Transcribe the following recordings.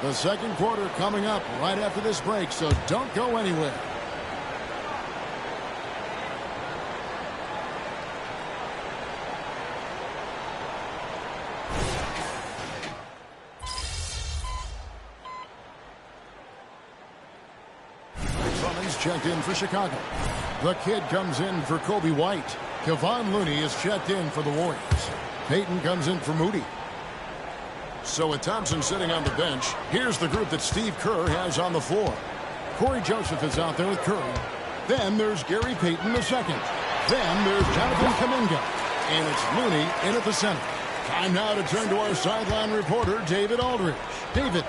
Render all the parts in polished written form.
The second quarter coming up right after this break, so don't go anywhere. Checked in for Chicago. The kid comes in for Kobe White. Kevon Looney is checked in for the Warriors. Payton comes in for Moody. So with Thompson sitting on the bench, here's the group that Steve Kerr has on the floor. Corey Joseph is out there with Curry. Then there's Gary Payton II. Then there's Jonathan Kuminga. And it's Looney in at the center. Time now to turn to our sideline reporter, David Aldridge. David.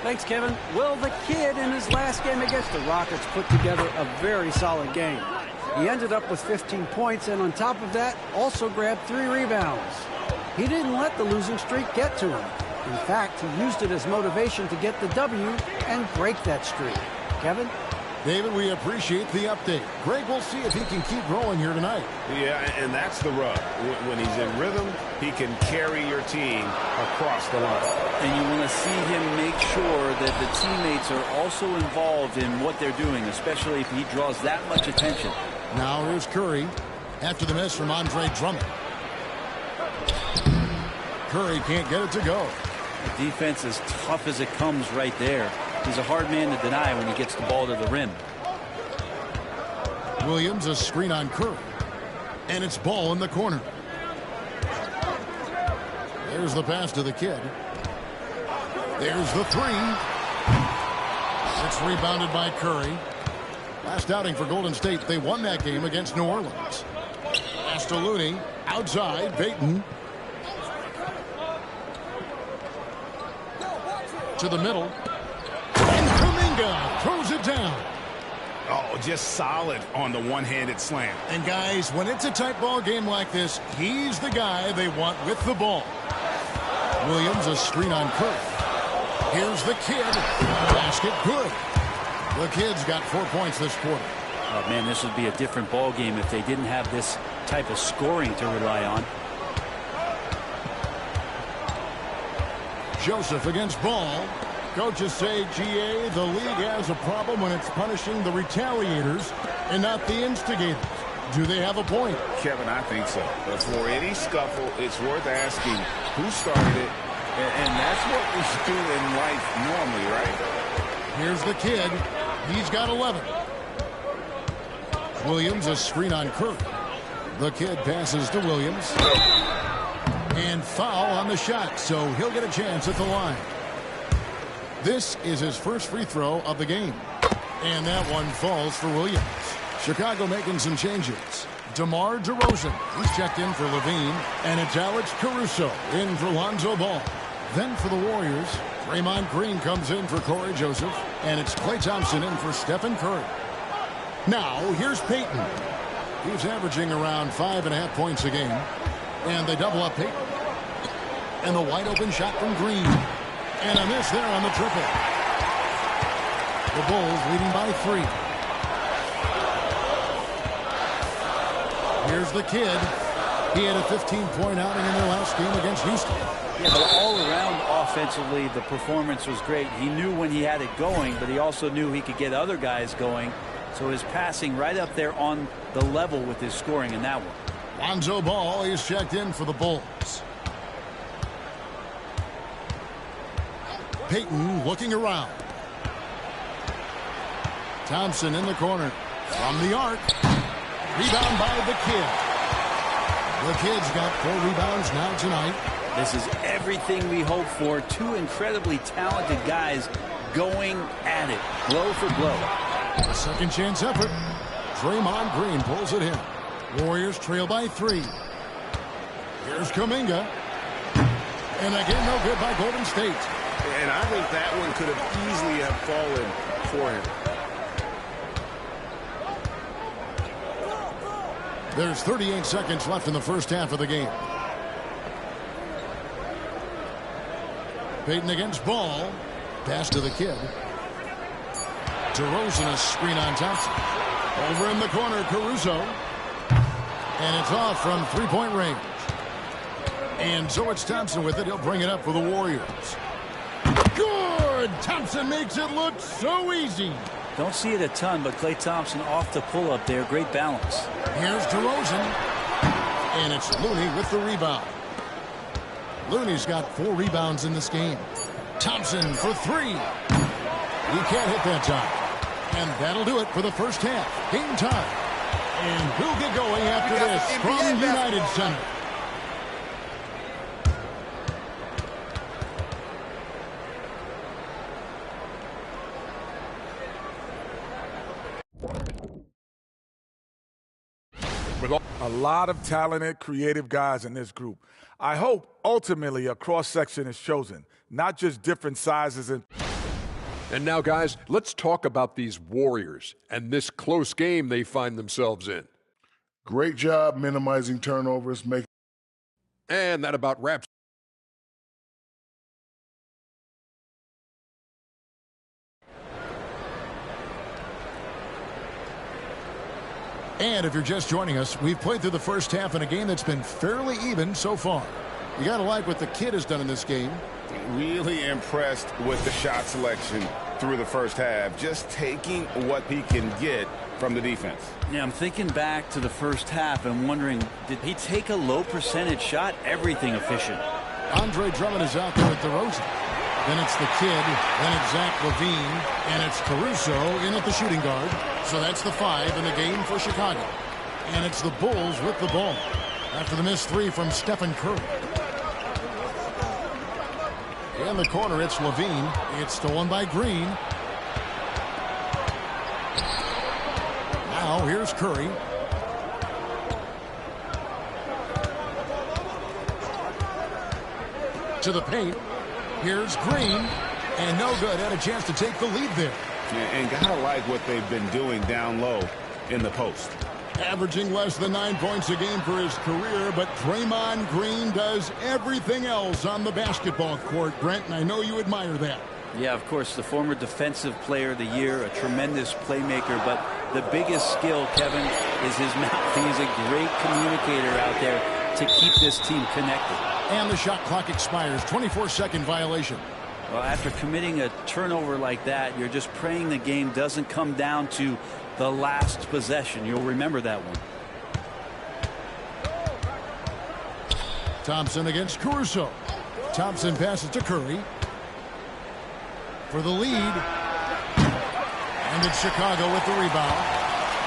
Thanks, Kevin. Well, the kid in his last game against the Rockets put together a very solid game. He ended up with 15 points, and on top of that, also grabbed 3 rebounds. He didn't let the losing streak get to him. In fact, he used it as motivation to get the W and break that streak. Kevin? David, we appreciate the update. Greg, we'll see if he can keep rolling here tonight. Yeah, and that's the rub. When he's in rhythm, he can carry your team across the line. And you want to see him make sure that the teammates are also involved in what they're doing, especially if he draws that much attention. Now here's Curry after the miss from Andre Drummond. Curry can't get it to go. The defense is tough as it comes right there. He's a hard man to deny when he gets the ball to the rim. Williams, a screen on Curry. And it's ball in the corner. There's the pass to the kid. There's the 3. It's rebounded by Curry. Last outing for Golden State, they won that game against New Orleans. Pass to Looney. Outside, Payton. To the middle. And Kuminga throws it down. Oh, just solid on the one-handed slam. And guys, when it's a tight ball game like this, he's the guy they want with the ball. Williams, a screen on Curry. Here's the kid. Basket good. The kid's got 4 points this quarter. Oh, man, this would be a different ball game if they didn't have this type of scoring to rely on. Joseph against Ball. Coaches say, GA, the league has a problem when it's punishing the retaliators and not the instigators. Do they have a point? Kevin, I think so. But for any scuffle, it's worth asking who started it. And that's what we do in life normally, right? Here's the kid. He's got 11. Williams, a screen on Curry. The kid passes to Williams. And foul on the shot, so he'll get a chance at the line. This is his first free throw of the game. And that one falls for Williams. Chicago making some changes. DeMar DeRozan, he's checked in for Levine. And it's Alex Caruso in for Lonzo Ball. Then for the Warriors, Draymond Green comes in for Corey Joseph. And it's Klay Thompson in for Stephen Curry. Now, here's Payton. He's averaging around 5.5 points a game. And they double up Payton. And the wide open shot from Green. And a miss there on the triple. The Bulls leading by 3. Here's the kid. He had a 15-point outing in their last game against Houston. Yeah, but all around offensively, the performance was great. He knew when he had it going, but he also knew he could get other guys going. So his passing right up there on the level with his scoring in that one. Lonzo Ball is checked in for the Bulls. Payton looking around. Thompson in the corner. From the arc. Rebound by the kid. The kid's got 4 rebounds now tonight. This is everything we hope for. 2 incredibly talented guys going at it, blow for blow. A second chance effort. Draymond Green pulls it in. Warriors trail by 3. Here's Kuminga. And again, no good by Golden State. And I think that one could have easily have fallen for him. There's 38 seconds left in the first half of the game. Payton against Ball. Pass to the kid. DeRozan, a screen on Thompson. Over in the corner, Caruso. And it's off from 3-point range. And so it's Thompson with it. He'll bring it up for the Warriors. Good! good. Thompson makes it look so easy. Don't see it a ton, but Klay Thompson off the pull-up there. Great balance. Here's DeRozan. And it's Looney with the rebound. Looney's got 4 rebounds in this game. Thompson for 3. He can't hit that time. And that'll do it for the first half. Game time. And who'll get going after this from United Center? With a lot of talented, creative guys in this group. I hope ultimately a cross-section is chosen, not just different sizes and... And now, guys, let's talk about these Warriors and this close game they find themselves in. Great job minimizing turnovers. And that about wraps. And if you're just joining us, we've played through the first half in a game that's been fairly even so far. You got to like what the kid has done in this game. Really impressed with the shot selection through the first half, just taking what he can get from the defense. Yeah, I'm thinking back to the first half and wondering, did he take a low percentage shot? Everything efficient. Andre Drummond is out there with DeRozan. Then it's the kid, then it's Zach LaVine, and it's Caruso in at the shooting guard. So that's the 5 in the game for Chicago. And it's the Bulls with the ball after the missed 3 from Stephen Curry. In the corner, it's LaVine. It's stolen by Green. Now here's Curry. To the paint. Here's Green. And no good. Had a chance to take the lead there. And gotta like what they've been doing down low in the post. Averaging less than 9 points a game for his career, but Draymond Green does everything else on the basketball court, Brent, and I know you admire that. Yeah, of course, the former Defensive Player of the Year, a tremendous playmaker, but the biggest skill, Kevin, is his mouth. He's a great communicator out there to keep this team connected. And the shot clock expires. 24-second violation. Well, after committing a turnover like that, you're just praying the game doesn't come down to the last possession. You'll remember that one. Thompson against Caruso. Thompson passes to Curry for the lead. And it's Chicago with the rebound.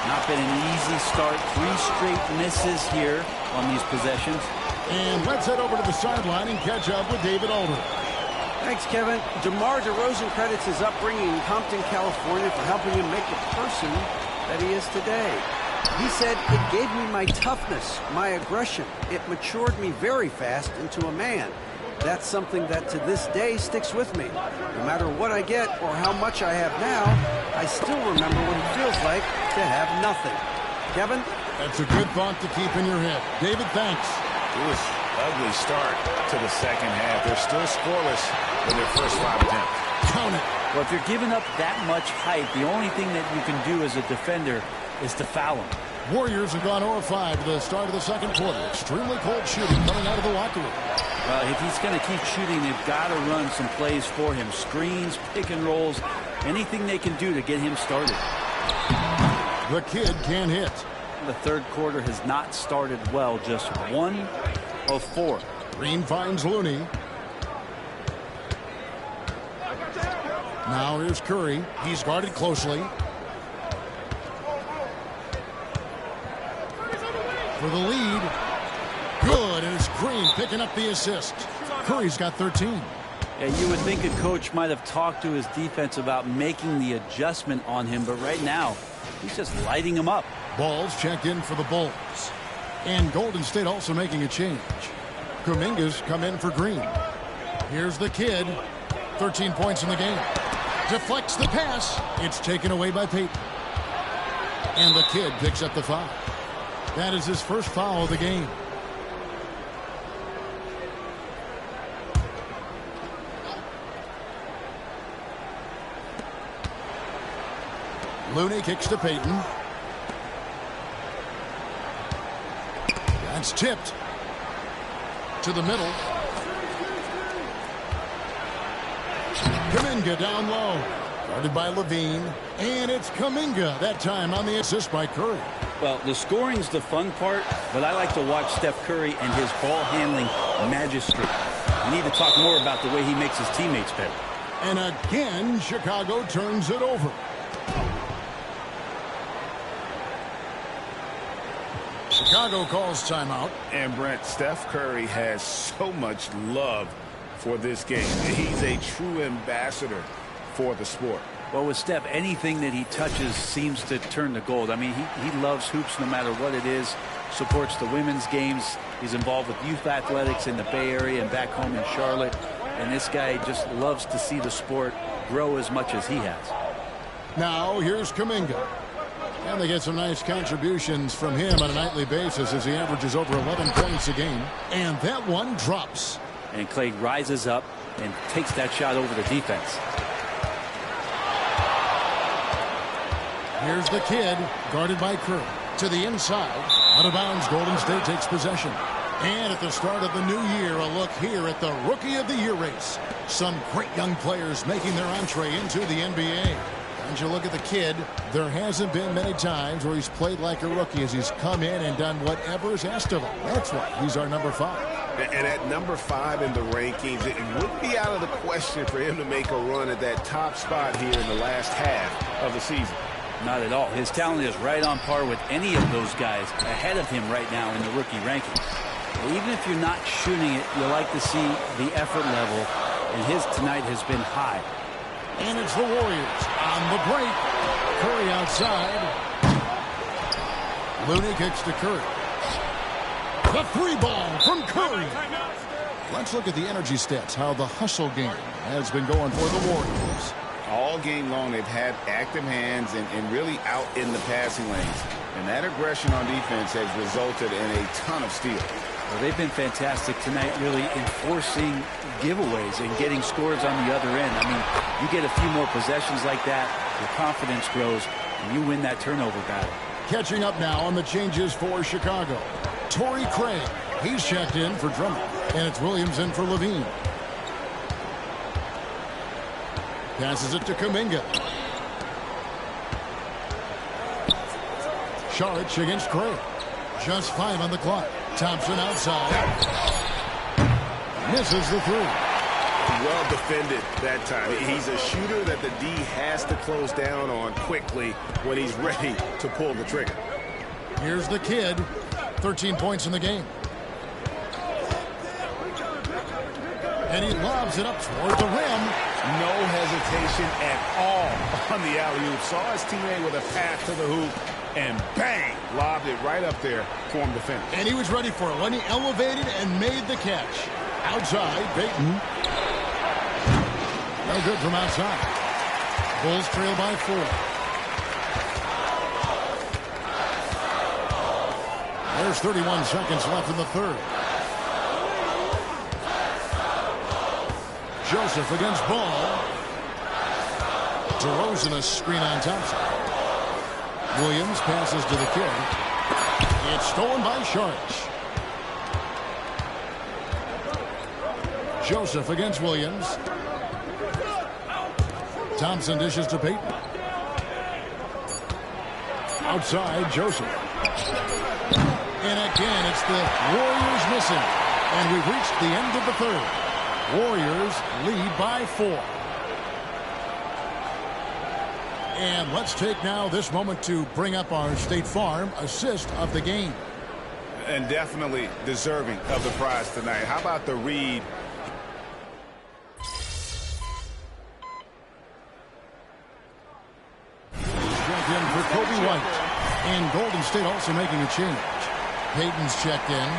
Not been an easy start. 3 straight misses here on these possessions. And let's head over to the sideline and catch up with David Aldridge. Thanks, Kevin. DeMar DeRozan credits his upbringing in Compton, California for helping him make the person that he is today. He said, "It gave me my toughness, my aggression. It matured me very fast into a man. That's something that to this day sticks with me. No matter what I get or how much I have now, I still remember what it feels like to have nothing." Kevin? That's a good thought to keep in your head. David, thanks. It was an ugly start to the second half. They're still scoreless in their first 5 attempts. Count it. Well, if you're giving up that much height, the only thing that you can do as a defender is to foul him. Warriors have gone 0-5 to the start of the second quarter. Extremely cold shooting coming out of the locker room. If he's going to keep shooting, they've got to run some plays for him. Screens, pick and rolls, anything they can do to get him started. The kid can't hit. The third quarter has not started well, just 1 of 4. Green finds Looney. Now here's Curry. He's guarded closely. For the lead. Good, and it's Green picking up the assist. Curry's got 13. Yeah, you would think a coach might have talked to his defense about making the adjustment on him, but right now, he's just lighting him up. Balls checked in for the Bulls. And Golden State also making a change. Kuminga's come in for Green. Here's the kid. 13 points in the game. Deflects the pass. It's taken away by Payton. And the kid picks up the foul. That is his first foul of the game. Looney kicks to Payton. That's tipped to the middle. Kuminga down low. Guarded by Levine. And it's Kuminga, that time on the assist by Curry. Well, the scoring's the fun part, but I like to watch Steph Curry and his ball handling magistry. We need to talk more about the way he makes his teammates better. And again, Chicago turns it over. Chicago calls timeout. And Brent, Steph Curry has so much love for this game. He's a true ambassador for the sport. Well, with Steph, anything that he touches seems to turn to gold. I mean, he loves hoops no matter what it is, supports the women's games. He's involved with youth athletics in the Bay Area and back home in Charlotte. And this guy just loves to see the sport grow as much as he has. Now, here's Kuminga. And they get some nice contributions from him on a nightly basis as he averages over 11 points a game. And that one drops. And Clay rises up and takes that shot over the defense. Here's the kid, guarded by Curry. To the inside. Out of bounds, Golden State takes possession. And at the start of the new year, a look here at the Rookie of the Year race. Some great young players making their entree into the NBA. And you look at the kid, there hasn't been many times where he's played like a rookie as he's come in and done whatever's asked of him. That's why he's our number 5. And at number 5 in the rankings, it wouldn't be out of the question for him to make a run at that top spot here in the last half of the season. Not at all. His talent is right on par with any of those guys ahead of him right now in the rookie rankings. Even if you're not shooting it, you like to see the effort level, and his tonight has been high. And it's the Warriors on the break. Curry outside. Looney kicks to Curry. The 3-ball from Curry. Let's look at the energy stats, how the hustle game has been going for the Warriors. All game long, they've had active hands and really out in the passing lanes. And that aggression on defense has resulted in a ton of steals. Well, they've been fantastic tonight, really enforcing giveaways and getting scores on the other end. I mean, you get a few more possessions like that, your confidence grows, and you win that turnover battle. Catching up now on the changes for Chicago. Torrey Craig, he's checked in for Drummond, and it's Williams in for Levine. Passes it to Kuminga. Saric against Craig. Just 5 on the clock. Thompson outside. Misses the 3. Well defended that time. He's a shooter that the D has to close down on quickly when he's ready to pull the trigger. Here's the kid. 13 points in the game. And he lobs it up toward the rim. No hesitation at all on the alley-oop. Saw his teammate with a path to the hoop, and bang, lobbed it right up there for him to finish. And he was ready for it when he elevated and made the catch. Outside, Payton. No good from outside. Bulls trail by 4. There's 31 seconds left in the third. Joseph against Ball. DeRozan a screen on Thompson. Williams passes to the kid. It's stolen by Saric. Joseph against Williams. Thompson dishes to Payton. Outside, Joseph. And again, it's the Warriors missing. And we've reached the end of the third. Warriors lead by 4. And let's take now this moment to bring up our State Farm assist of the game. And definitely deserving of the prize tonight. How about the read? Check in for Kobe White. And Golden State also making a change. Payton's checked in.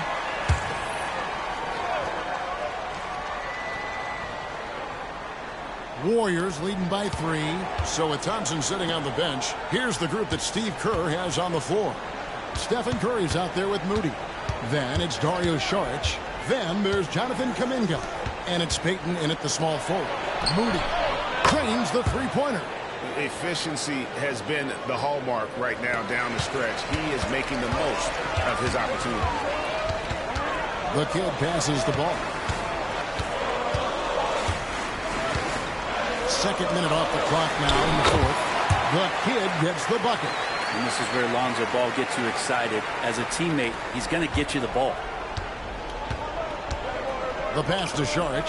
Warriors leading by 3. So with Thompson sitting on the bench, here's the group that Steve Kerr has on the floor. Stephen Curry's out there with Moody. Then it's Dario Saric. Then there's Jonathan Kuminga. And it's Payton in at the small forward. Moody trains the three-pointer. Efficiency has been the hallmark right now down the stretch. He is making the most of his opportunity. The kid passes the ball. second minute off the clock now in the fourth. The kid gets the bucket. And this is where Lonzo Ball gets you excited. As a teammate, he's going to get you the ball. The pass to Saric.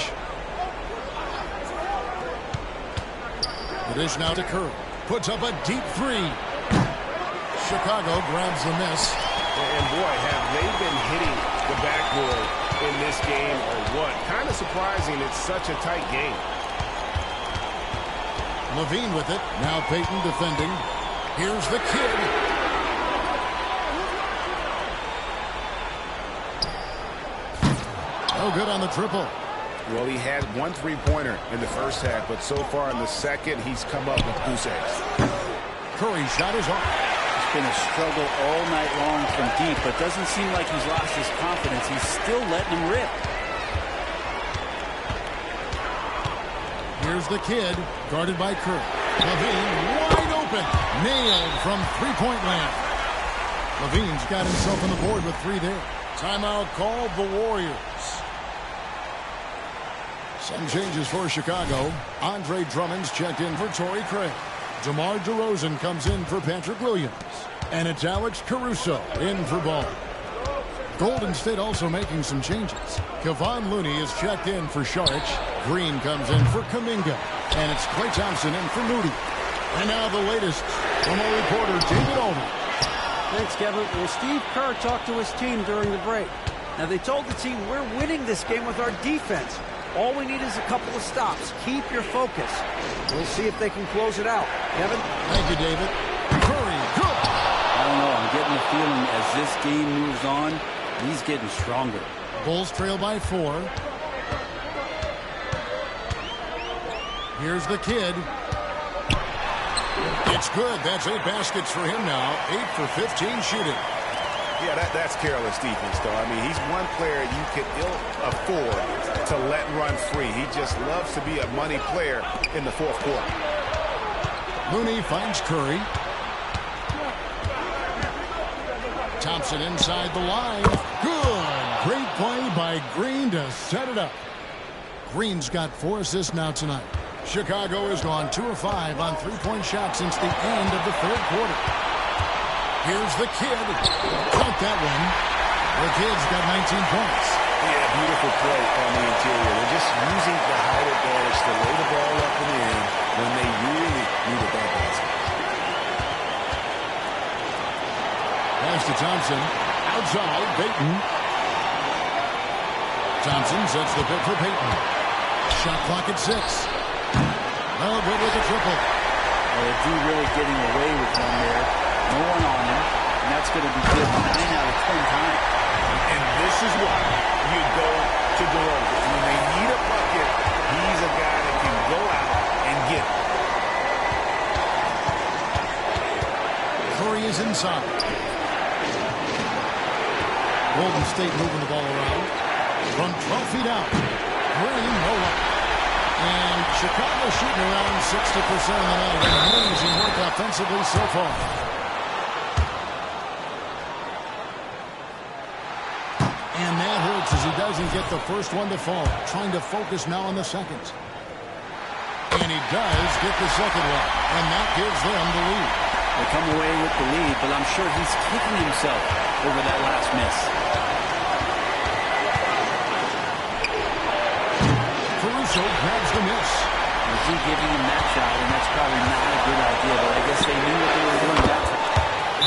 The dish now to Curry. Puts up a deep three. Chicago grabs the miss. And boy, have they been hitting the backboard in this game or what? Kind of surprising it's such a tight game. Levine with it. Now Payton defending. Here's the kid. No good on the triple. Well, he had one three-pointer in the first half, but so far in the second, he's come up with goose eggs. Curry's shot is off. It's been a struggle all night long from deep, but doesn't seem like he's lost his confidence. He's still letting him rip. Here's the kid, guarded by Curry. Levine wide open. Nailed from three-point land. Levine's got himself on the board with three there. Timeout called the Warriors. Some changes for Chicago. Andre Drummond's checked in for Torrey Craig. DeMar DeRozan comes in for Patrick Williams. And it's Alex Caruso in for Ball. Golden State also making some changes. Kevon Looney is checked in for Saric. Green comes in for Kuminga. And it's Klay Thompson in for Moody. And now the latest from our reporter, David Aldridge. Thanks, Kevin. Well, Steve Kerr talked to his team during the break. Now, they told the team, we're winning this game with our defense. All we need is a couple of stops. Keep your focus. We'll see if they can close it out. Kevin? Thank you, David. Curry, good. I don't know. I'm getting the feeling as this game moves on, he's getting stronger. Bulls trail by 4. Here's the kid. It's good. That's 8 baskets for him now. 8 for 15 shooting. Yeah, that's careless defense, though. I mean, he's one player you could ill afford to let run free. He just loves to be a money player in the fourth quarter. Looney finds Curry. Thompson inside the line. Good. Great play by Green to set it up. Green's got 4 assists now tonight. Chicago has gone 2 of 5 on three-point shots since the end of the third quarter. Here's the kid. Count that one. The kid's got 19 points. Yeah, beautiful play on the interior. They're just using the height advantage to lay the ball up and in when they really needed that basket. Pass to Thompson. Outside, Payton. Thompson sets the pick for Payton. Shot clock at 6. No good with the triple. Well, the D really getting away with one there. No one on him, and that's going to be good 9 out of 10 times. And this is why you go to DeRozan. When they need a bucket, he's a guy that can go out and get it. Curry is inside. Golden State moving the ball around. From 12 feet out. Green, no luck. And Chicago shooting around 60% of the night. Amazing work offensively so far. And that hurts as he doesn't get the first one to fall. Trying to focus now on the second. And he does get the second one. And that gives them the lead. They come away with the lead, but I'm sure he's kicking himself over that last miss. Caruso grabs the miss. They keep giving him that shot, and that's probably not a good idea, but I guess they knew what they were doing that time.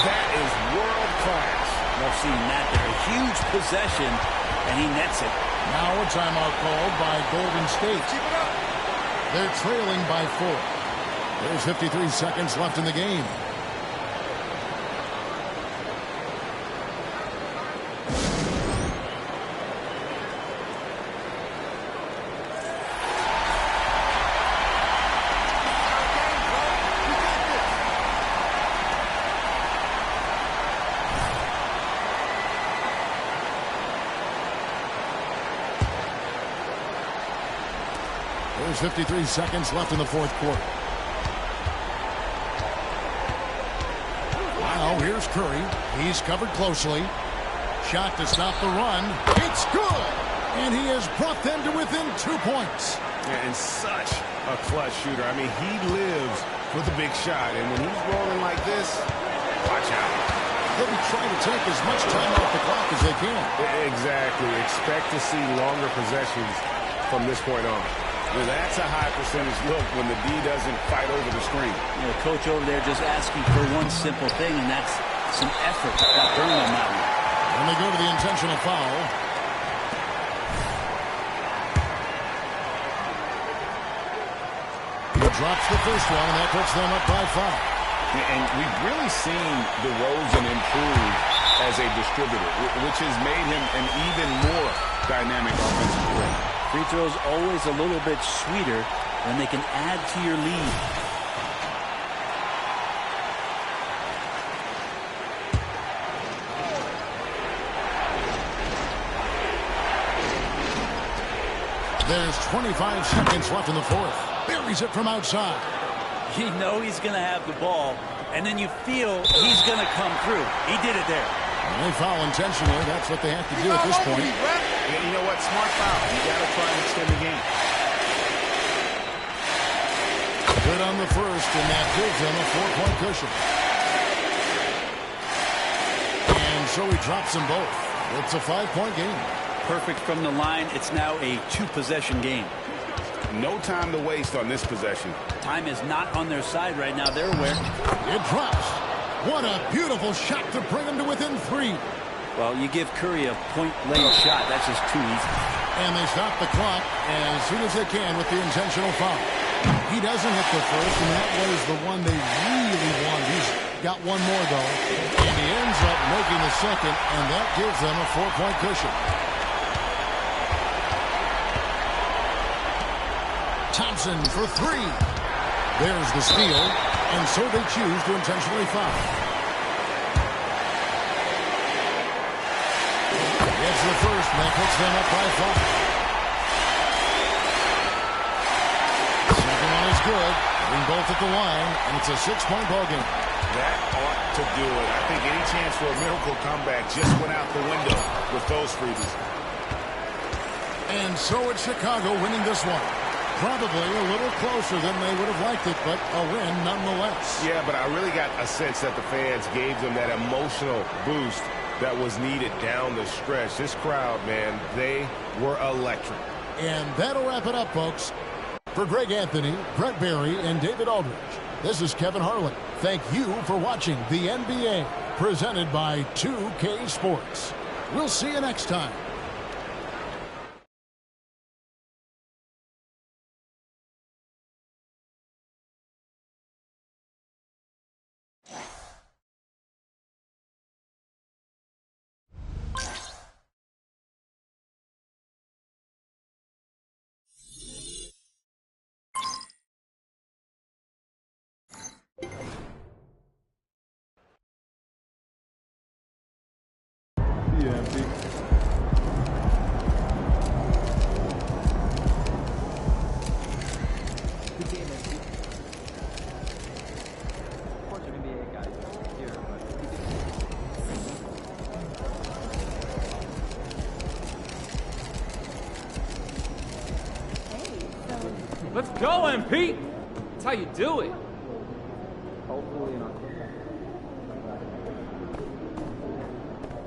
That is world class. Love seeing that there. A huge possession, and he nets it. Now a timeout called by Golden State. They're trailing by 4. There's 53 seconds left in the game. There's 53 seconds left in the fourth quarter. Now here's Curry. He's covered closely. Shot to stop the run. It's good! And he has brought them to within 2 points. And such a clutch shooter. I mean, he lives for the big shot, and when he's rolling like this, watch out. They'll be trying to take as much time off the clock as they can. Exactly. Expect to see longer possessions from this point on. Well, that's a high percentage look when the D doesn't fight over the screen. You know, coach over there just asking for one simple thing, and that's some effort. Got burned on that one. And they go to the intentional foul. He drops the first one, and that puts them up by 5. And we've really seen DeRozan improve as a distributor, which has made him an even more dynamic offensive player. Free throws always a little bit sweeter when they can add to your lead. There's 25 seconds left in the fourth. Buries it from outside. You know he's going to have the ball, and then you feel he's going to come through. He did it there. And they foul intentionally. That's what they have to do at this point. Yeah, you know what? Smart foul. You got to try and extend the game. Good on the first, and that gives them a 4-point cushion. And so he drops them both. It's a 5-point game. Perfect from the line. It's now a 2-possession game. No time to waste on this possession. Time is not on their side right now. They're aware. It drops. What a beautiful shot to bring them to within 3. Well, you give Curry a point-blank shot. That's just too easy. And they stop the clock as soon as they can with the intentional foul. He doesn't hit the first, and that was the one they really wanted. He's got one more, though. And he ends up making the second, and that gives them a 4-point cushion. Thompson for 3. There's the steal, and so they choose to intentionally foul. It's the first, and that puts them up by 5. Second one is good. Bring both at the line, and it's a 6-point ball game. That ought to do it. I think any chance for a miracle comeback just went out the window with those freebies. And so it's Chicago winning this one. Probably a little closer than they would have liked it, but a win nonetheless. Yeah, but I really got a sense that the fans gave them that emotional boost that was needed down the stretch. This crowd, man, they were electric. And that'll wrap it up, folks. For Greg Anthony, Brett Barry, and David Aldridge, this is Kevin Harlan. Thank you for watching the NBA, presented by 2K Sports. We'll see you next time. Yeah, big. Let's go, MP! That's how you do it. Hopefully not.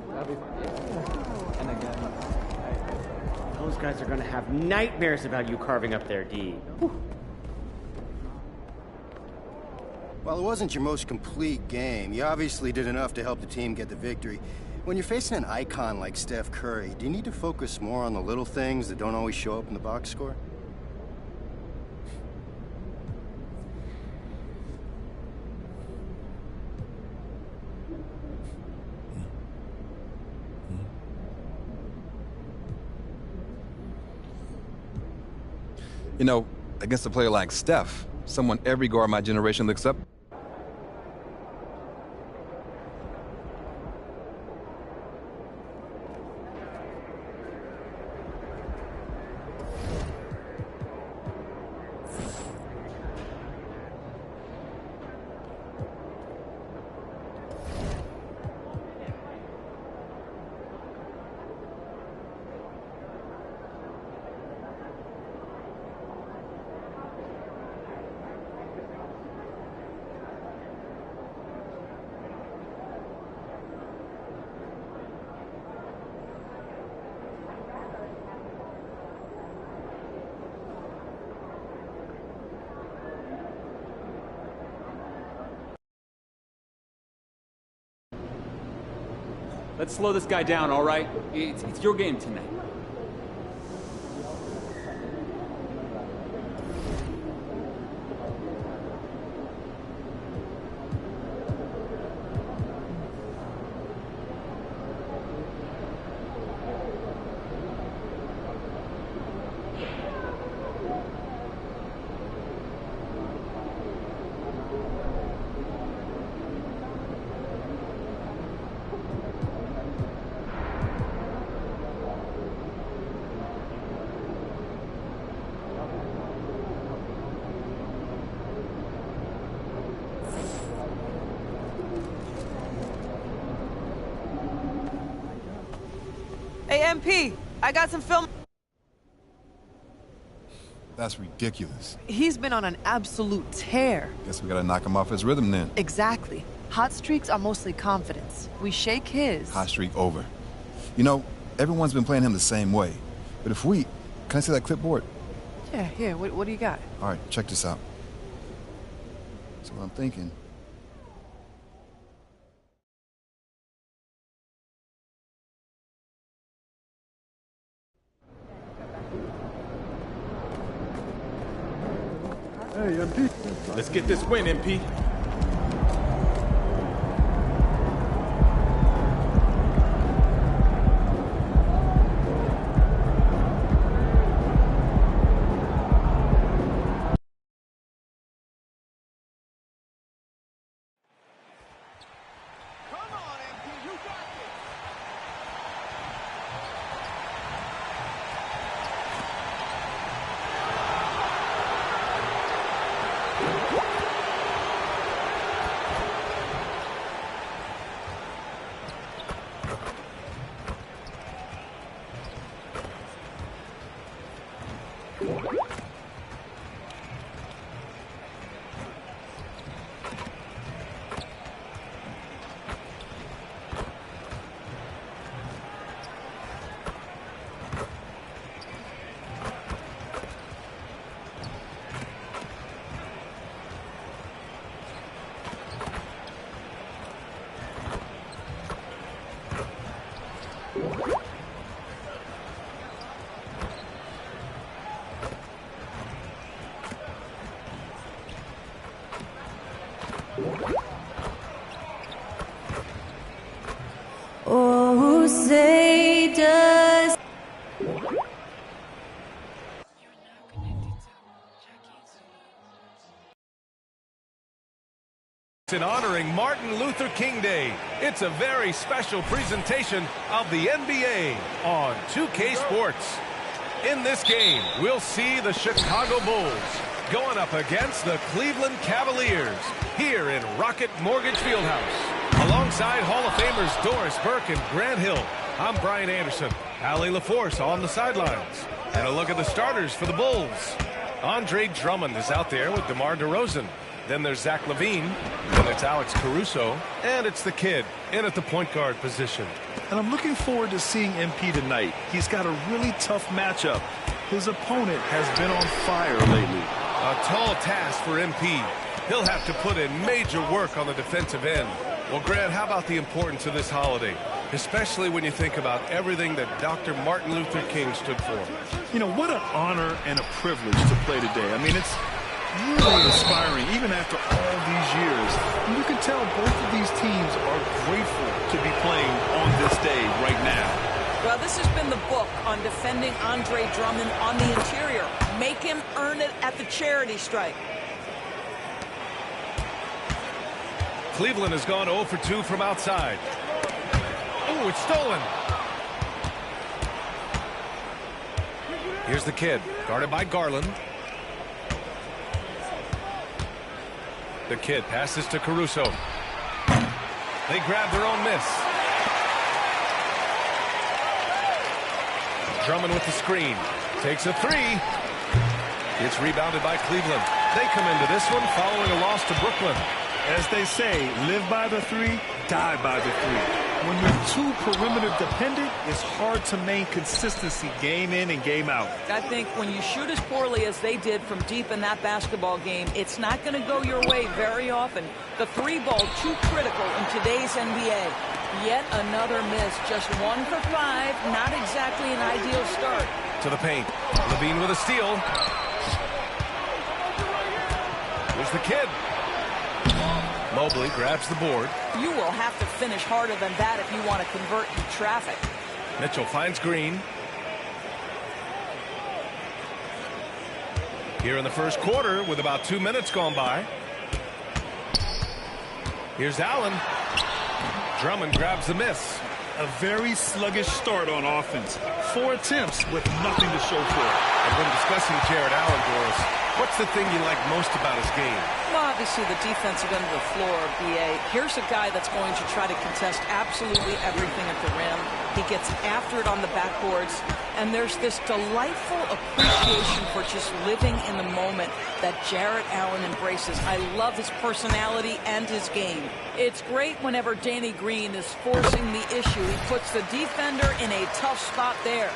That'll be fine. Yeah. And again. Those guys are going to have nightmares about you carving up their D. Whew. While it wasn't your most complete game, you obviously did enough to help the team get the victory. When you're facing an icon like Steph Curry, do you need to focus more on the little things that don't always show up in the box score? You know, against a player like Steph, someone every guard my generation looks up. Let's slow this guy down, all right? It's your game tonight. Hey, MP, I got some film. That's ridiculous. He's been on an absolute tear. Guess we gotta knock him off his rhythm then. Exactly. Hot streaks are mostly confidence. We shake his. Hot streak over. You know, everyone's been playing him the same way. But if we... Can I see that clipboard? Yeah, here, what do you got? All right, check this out. So what I'm thinking... Hey, MP. Let's get this win, MP. Oh, say does. In honoring Martin Luther King Day, it's a very special presentation of the NBA on 2K Sports. In this game, we'll see the Chicago Bulls going up against the Cleveland Cavaliers here in Rocket Mortgage Fieldhouse. Alongside Hall of Famers Doris Burke and Grant Hill, I'm Brian Anderson. Allie LaForce on the sidelines. And a look at the starters for the Bulls. Andre Drummond is out there with DeMar DeRozan. Then there's Zach LaVine, then it's Alex Caruso, and it's the kid in at the point guard position. And I'm looking forward to seeing MP tonight. He's got a really tough matchup. His opponent has been on fire lately. A tall task for MP. He'll have to put in major work on the defensive end. Well, Grant, how about the importance of this holiday? Especially when you think about everything that Dr. Martin Luther King stood for. You know, what an honor and a privilege to play today. I mean, it's really inspiring, even after all these years. And you can tell both of these teams are grateful to be playing on this day right now. Well, this has been the book on defending Andre Drummond on the interior. Make him earn it at the charity stripe. Cleveland has gone 0 for 2 from outside. Oh, it's stolen. Here's the kid, guarded by Garland. The kid passes to Caruso. They grab their own miss. Drummond with the screen. Takes a three. It's rebounded by Cleveland. They come into this one following a loss to Brooklyn. As they say, live by the three, die by the three. When you're too perimeter dependent, it's hard to maintain consistency game in and game out. I think when you shoot as poorly as they did from deep in that basketball game, it's not going to go your way very often. The three ball too critical in today's NBA. Yet another miss. Just 1 for 5. Not exactly an ideal start. To the paint. Levine with a steal. Here's the kid. Mobley grabs the board. You will have to finish harder than that if you want to convert in traffic. Mitchell finds Green. Here in the first quarter with about 2 minutes gone by. Here's Allen. Drummond grabs the miss. A very sluggish start on offense. 4 attempts with nothing to show for it. And when discussing Jared Allen, Doris, what's the thing you like most about his game? Well, obviously the defensive end of the floor, B.A. Here's a guy that's going to try to contest absolutely everything at the rim. He gets after it on the backboards. And there's this delightful appreciation for just living in the moment that Jared Allen embraces. I love his personality and his game. It's great whenever Danny Green is forcing the issue. He puts the defender in a tough spot there.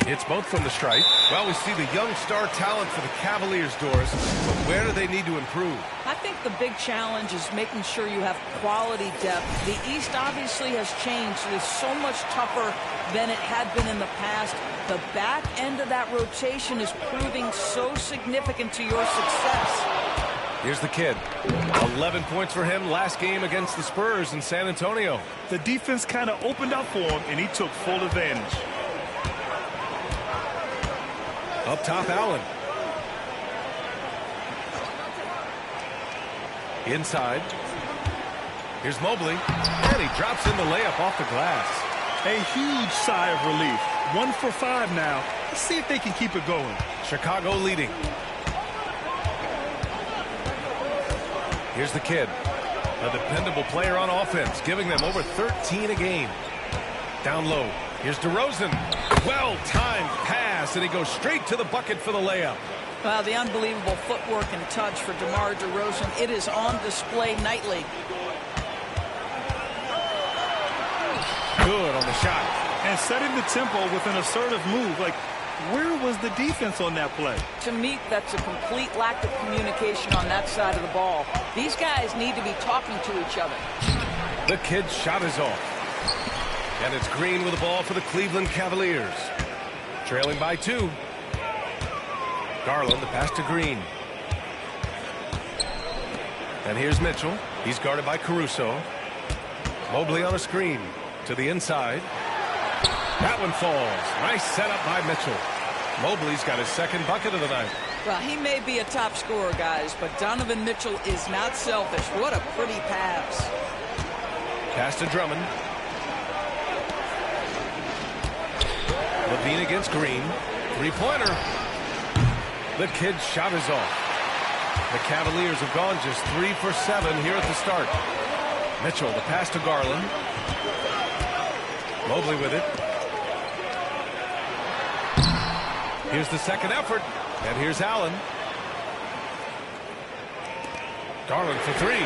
It's both from the stripe. Well, we see the young star talent for the Cavaliers, Doris. But where do they need to improve? I think the big challenge is making sure you have quality depth. The East obviously has changed. It is so much tougher than it had been in the past. The back end of that rotation is proving so significant to your success. Here's the kid. 11 points for him last game against the Spurs in San Antonio. The defense kind of opened up for him, and he took full advantage. Up top, Allen. Inside. Here's Mobley. And he drops in the layup off the glass. A huge sigh of relief. 1 for 5 now. Let's see if they can keep it going. Chicago leading. Here's the kid. A dependable player on offense, giving them over 13 a game. Down low. Here's DeRozan. Well-timed pass, and he goes straight to the bucket for the layup. Wow, the unbelievable footwork and touch for DeMar DeRozan. It is on display nightly. Good on the shot. And setting the tempo with an assertive move. Like, where was the defense on that play? To me, that's a complete lack of communication on that side of the ball. These guys need to be talking to each other. The kid's shot is off. And it's Green with the ball for the Cleveland Cavaliers. Trailing by 2. Garland, the pass to Green. And here's Mitchell. He's guarded by Caruso. Mobley on a screen. To the inside. That one falls. Nice setup by Mitchell. Mobley's got his second bucket of the night. Well, he may be a top scorer, guys, but Donovan Mitchell is not selfish. What a pretty pass. Pass to Drummond. Levine against Green. Three-pointer. The kid's shot is off. The Cavaliers have gone just 3 for 7 here at the start. Mitchell, the pass to Garland. Mobley with it. Here's the second effort. And here's Allen. Garland for 3.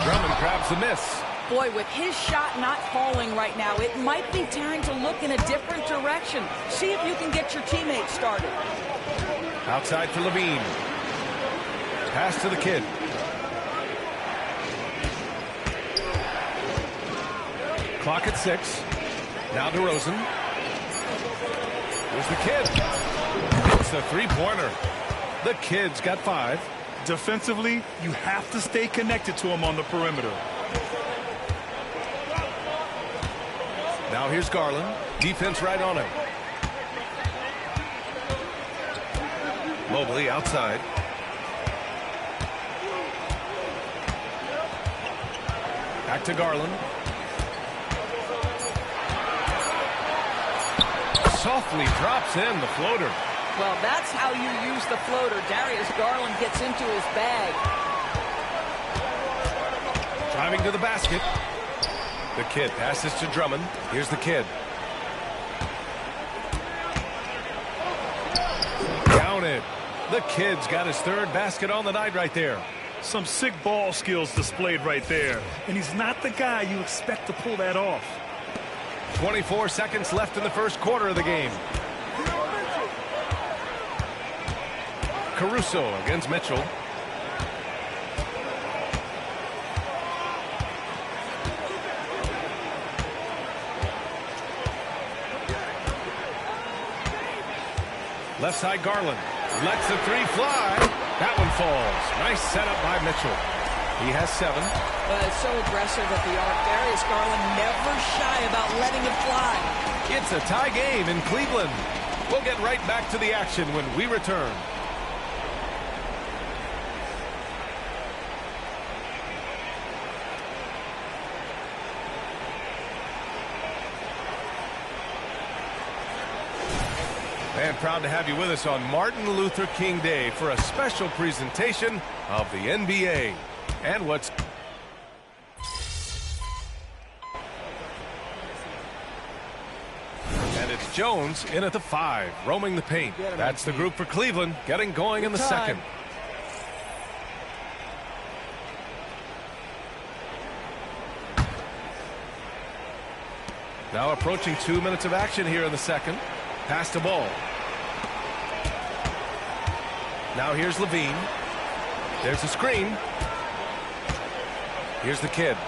Drummond grabs the miss. Boy, with his shot not falling right now, it might be time to look in a different direction. See if you can get your teammates started. Outside for Levine. Pass to the kid. Clock at 6. Now DeRozan. Here's the kid. It's a three-pointer. The kid's got 5. Defensively, you have to stay connected to him on the perimeter. Now here's Garland. Defense right on him. Mobley outside. Back to Garland. Softly drops in the floater. Well, that's how you use the floater. Darius Garland gets into his bag. Driving to the basket. The kid passes to Drummond. Here's the kid. Down it. The kid's got his 3rd basket on the night right there. Some sick ball skills displayed right there. And he's not the guy you expect to pull that off. 24 seconds left in the first quarter of the game. Caruso against Mitchell. Left side Garland. Lets the three fly. That one falls. Nice setup by Mitchell. He has 7. It's so aggressive at the arc. Darius Garland never shy about letting it fly. It's a tie game in Cleveland. We'll get right back to the action when we return. And proud to have you with us on Martin Luther King Day for a special presentation of the NBA. And what's... And it's Jones in at the 5, roaming the paint. That's the group for Cleveland, getting going in the second. Now approaching 2 minutes of action here in the second. Pass the ball. Now here's Levine. There's a screen. Here's the kid.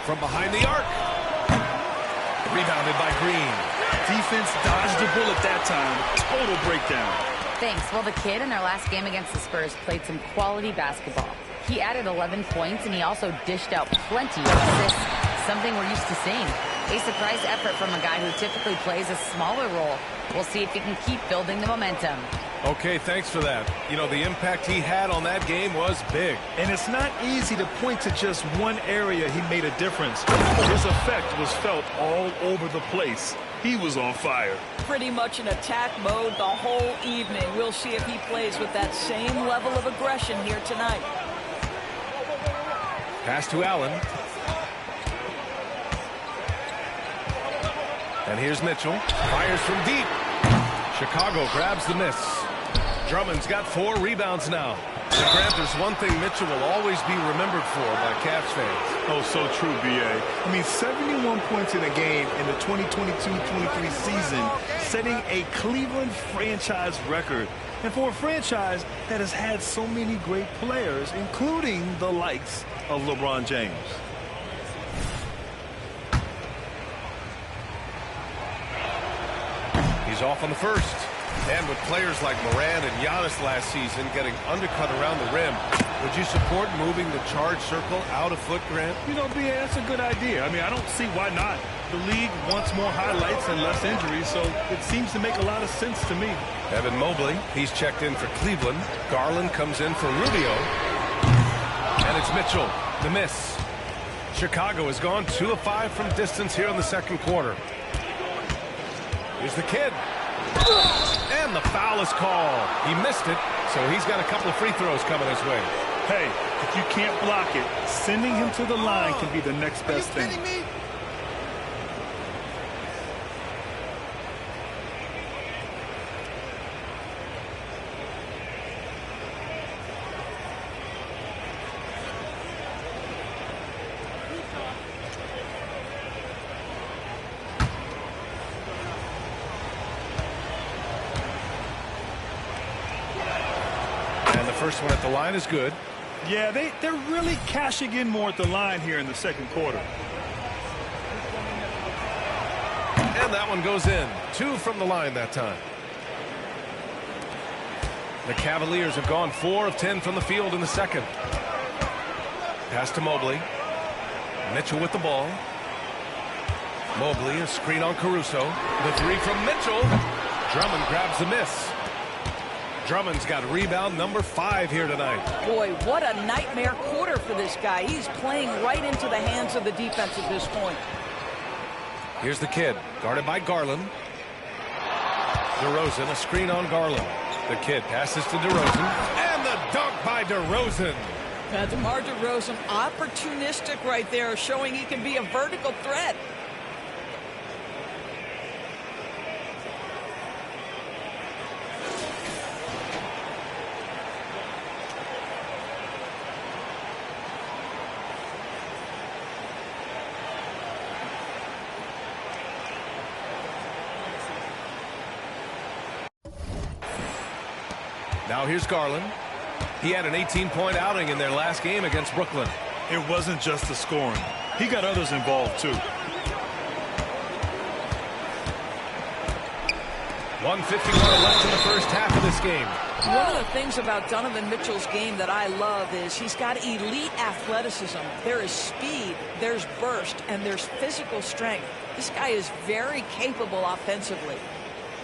From behind the arc. Rebounded by Green. Defense dodged the bullet that time. Total breakdown. Thanks. Well, the kid in their last game against the Spurs played some quality basketball. He added 11 points, and he also dished out plenty of assists, something we're used to seeing. A surprise effort from a guy who typically plays a smaller role. We'll see if he can keep building the momentum. Okay, thanks for that. You know, the impact he had on that game was big. And it's not easy to point to just one area he made a difference. His effect was felt all over the place. He was on fire. Pretty much in attack mode the whole evening. We'll see if he plays with that same level of aggression here tonight. Pass to Allen. And here's Mitchell. Fires from deep. Chicago grabs the miss. Drummond's got 4 rebounds now. And Grant, there's one thing Mitchell will always be remembered for by Cavs fans. Oh, so true, B.A. I mean, 71 points in a game in the 2022-23 season, setting a Cleveland franchise record. And for a franchise that has had so many great players, including the likes of LeBron James. He's off on the first. And with players like Morant and Giannis last season getting undercut around the rim, would you support moving the charge circle out a foot, Grant? You know, B.A., that's a good idea. I mean, I don't see why not. The league wants more highlights and less injuries, so it seems to make a lot of sense to me. Evan Mobley, he's checked in for Cleveland. Garland comes in for Rubio. And it's Mitchell, the miss. Chicago has gone 2 of 5 from distance here in the second quarter. Here's the kid. And the foul is called. He missed it, so he's got a couple of free throws coming his way. Hey, if you can't block it, sending him to the line can be the next best thing. First one at the line is good. Yeah, they're really cashing in more at the line here in the second quarter. And that one goes in. 2 from the line that time. The Cavaliers have gone 4 of 10 from the field in the second. Pass to Mobley. Mitchell with the ball. Mobley, a screen on Caruso. The 3 from Mitchell. Drummond grabs the miss. Drummond's got rebound number 5 here tonight. Boy, what a nightmare quarter for this guy. He's playing right into the hands of the defense at this point. Here's the kid, guarded by Garland. DeRozan, a screen on Garland. The kid passes to DeRozan. And the dunk by DeRozan. DeMar DeRozan, opportunistic right there, showing he can be a vertical threat. Now here's Garland. He had an 18-point outing in their last game against Brooklyn. It wasn't just the scoring. He got others involved, too. 1:51 left in the first half of this game. One of the things about Donovan Mitchell's game that I love is he's got elite athleticism. There is speed, there's burst, and there's physical strength. This guy is very capable offensively.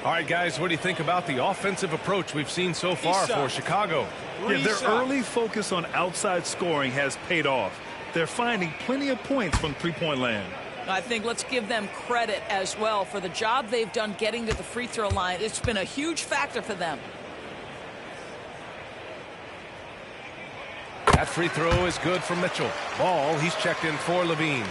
All right, guys, what do you think about the offensive approach we've seen so far for Chicago? Yeah, their early focus on outside scoring has paid off. They're finding plenty of points from three-point land. I think let's give them credit as well for the job they've done getting to the free throw line. It's been a huge factor for them. That free throw is good for Mitchell. Ball, he's checked in for Levine.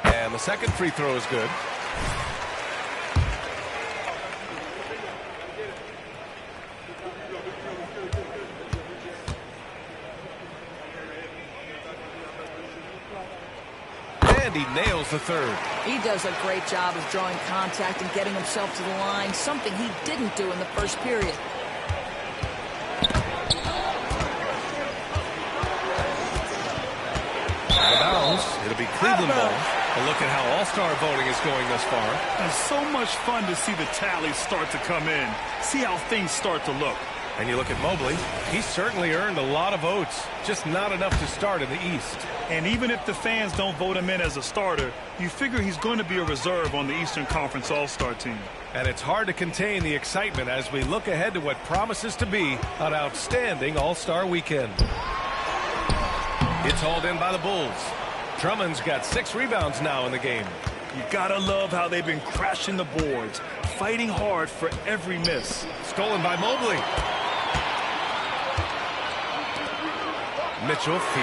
And the second free throw is good. And he nails the third. He does a great job of drawing contact and getting himself to the line, something he didn't do in the first period. Out of bounds. It'll be Cleveland ball. A look at how all-star voting is going thus far. It's so much fun to see the tallies start to come in. See how things start to look. And you look at Mobley, he's certainly earned a lot of votes, just not enough to start in the East. And even if the fans don't vote him in as a starter, you figure he's going to be a reserve on the Eastern Conference All-Star team. And it's hard to contain the excitement as we look ahead to what promises to be an outstanding All-Star weekend. It's hauled in by the Bulls. Drummond's got 6 rebounds now in the game. You gotta love how they've been crashing the boards, fighting hard for every miss. Stolen by Mobley. Mitchell feels